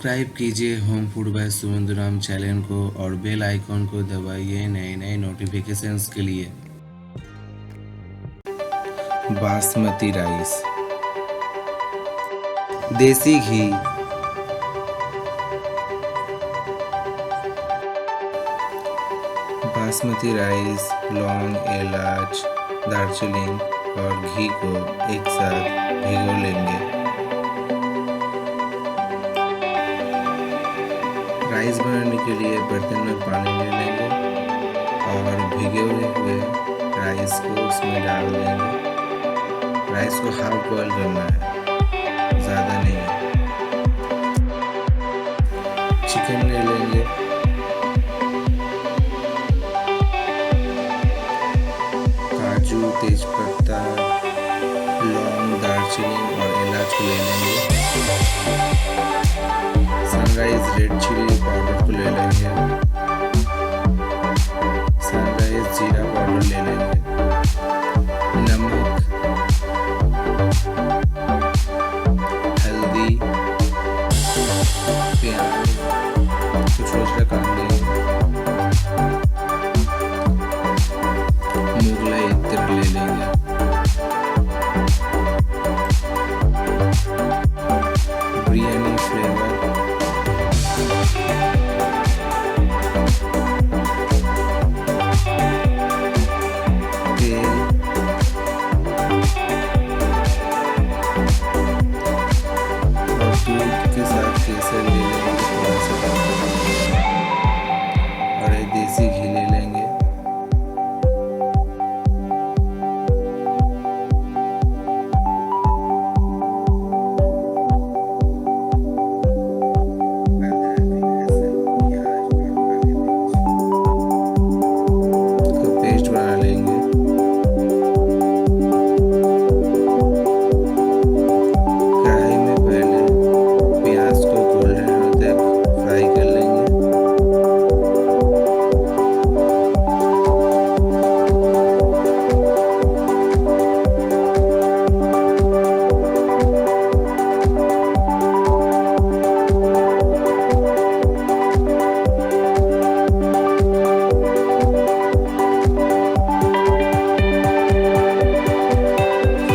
Subscribe कीजिए home food by सुमंतराम channel को और बेल आइकॉन को दबाइए नए नए नोटिफिकेशंस के लिए। बासमती राइस, देसी घी, बासमती राइस, लौंग, इलाच, दालचीनी और घी को एक साथ भिगो लेंगे। राइस बनाने के लिए बर्तन में पानी ले लेंगे और भिगे हुए राइस को उसमें डाल देंगे। राइस को हाफ बॉयल करना है, ज़्यादा नहीं। चिकन ले लेंगे, काजू, तेजपत्ता, लौंग, दालचीनी और इलाच को ले लेंगे। सनराइज रेड चिली पाउडर को ले लेंगे। सनराइज जीरा पाउडर ले लेंगे। नमक, हल्दी, प्याज को छोटा छोटा काट लेंगे। मुगलाई इत्र ले लेंगे। बिरयानी फ्लेवर, तेल, और दूध के साथ केसर ले लेंगे थोड़ा सा और एक देसी घी ले लेंगे। पेस्ट बना लेंगे। कढ़ाई में पहले प्याज को गोल्डन होने तक फ्राई कर लेंगे।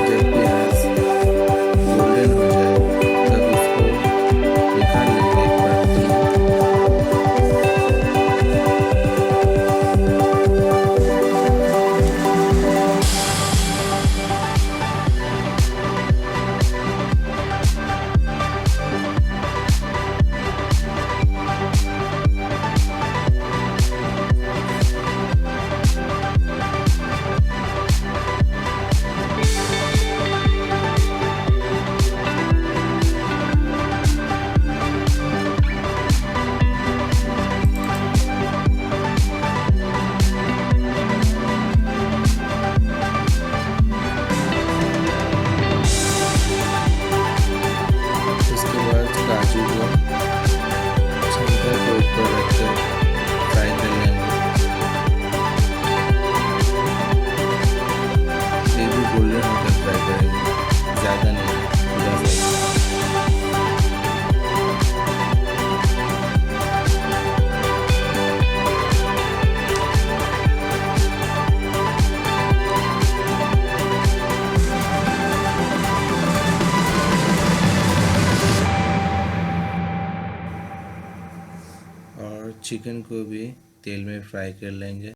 जब प्याज गोल्डन हो जाए तब उसको निकाल लेंगे एक बर्तन उसके बाद काजू को छंकर के ऊपर रखकर फ्राई कर लेंगे। ये भी गोल्डन होकर फ्राई करेंगे, ज़्यादा नहीं, थोड़ा सा ही। और चिकन को भी तेल में फ्राई कर लेंगे।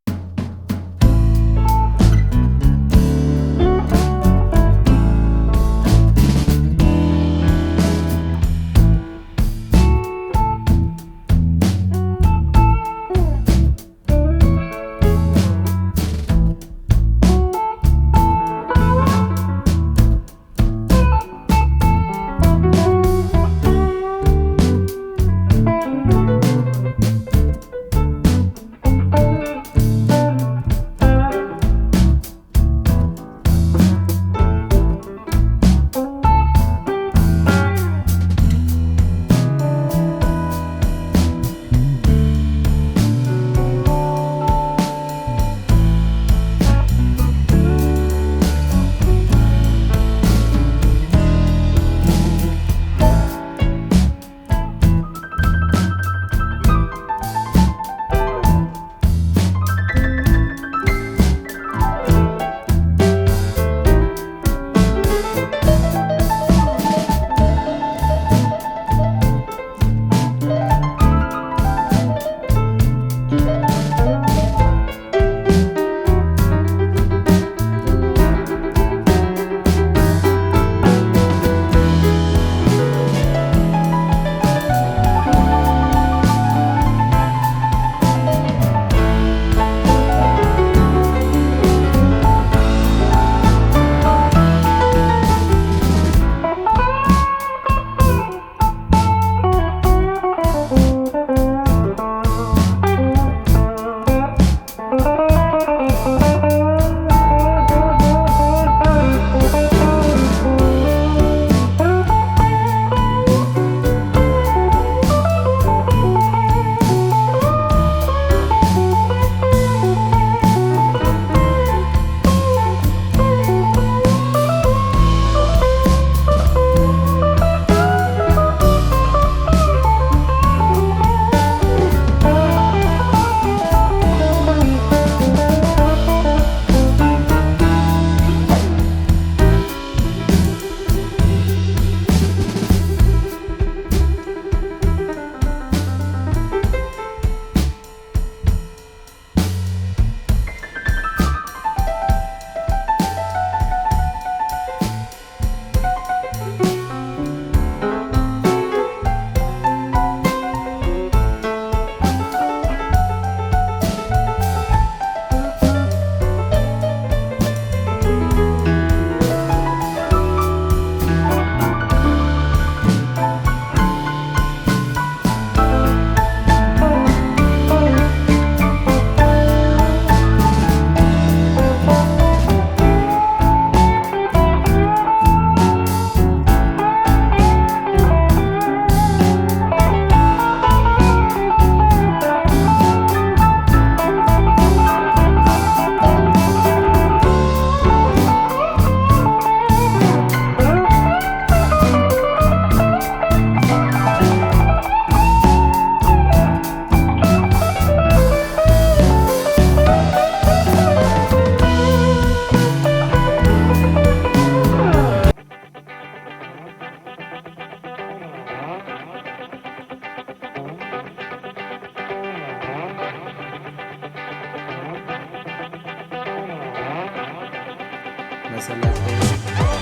मसाला को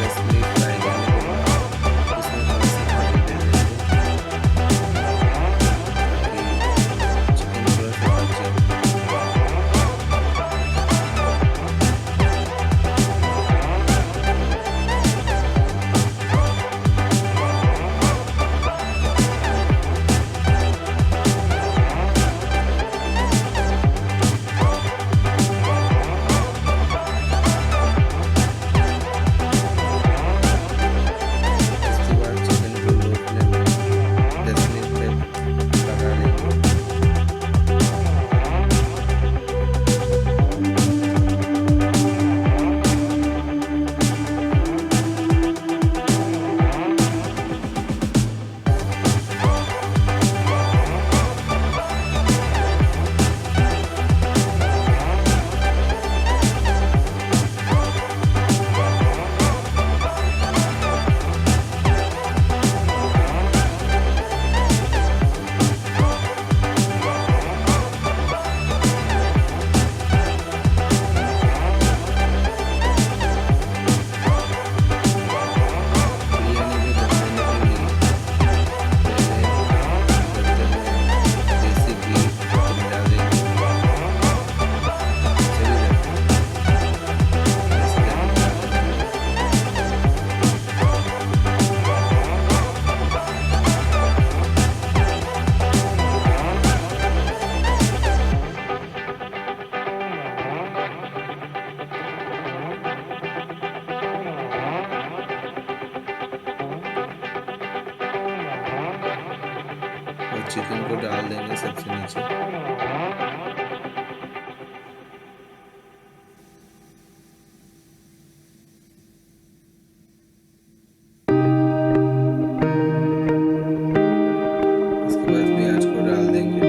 10 मिनट फ्राई करने के बाद उसमें थोड़ा सा पानी दे देंगे ताकि चिकन थोड़ा सा पक जाए। उसके बाद चिकन को लो फ्लेम में 10 मिनट तक पका लेंगे। बिरयानी को दम देने के लिए पहले बर्तन में देसी घी मिला देंगे। चलिए देसी घी मिला देंगे। और चिकन को डाल देंगे सबसे नीचे। इसके बाद प्याज को डाल देंगे।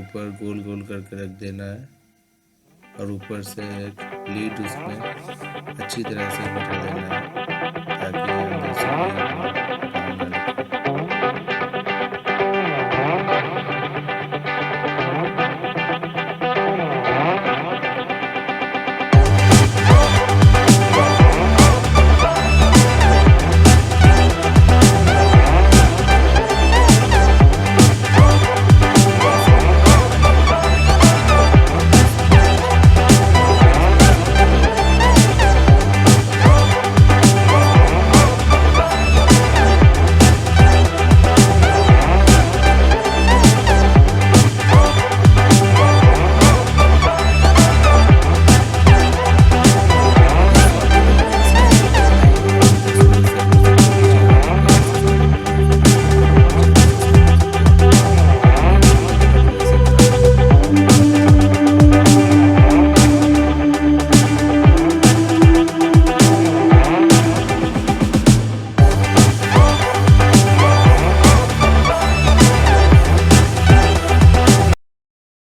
ऊपर गोल गोल करके रख देना है और ऊपर से एक लीड उसमें अच्छी तरह से बिठा देना है ताकि अंदर से भी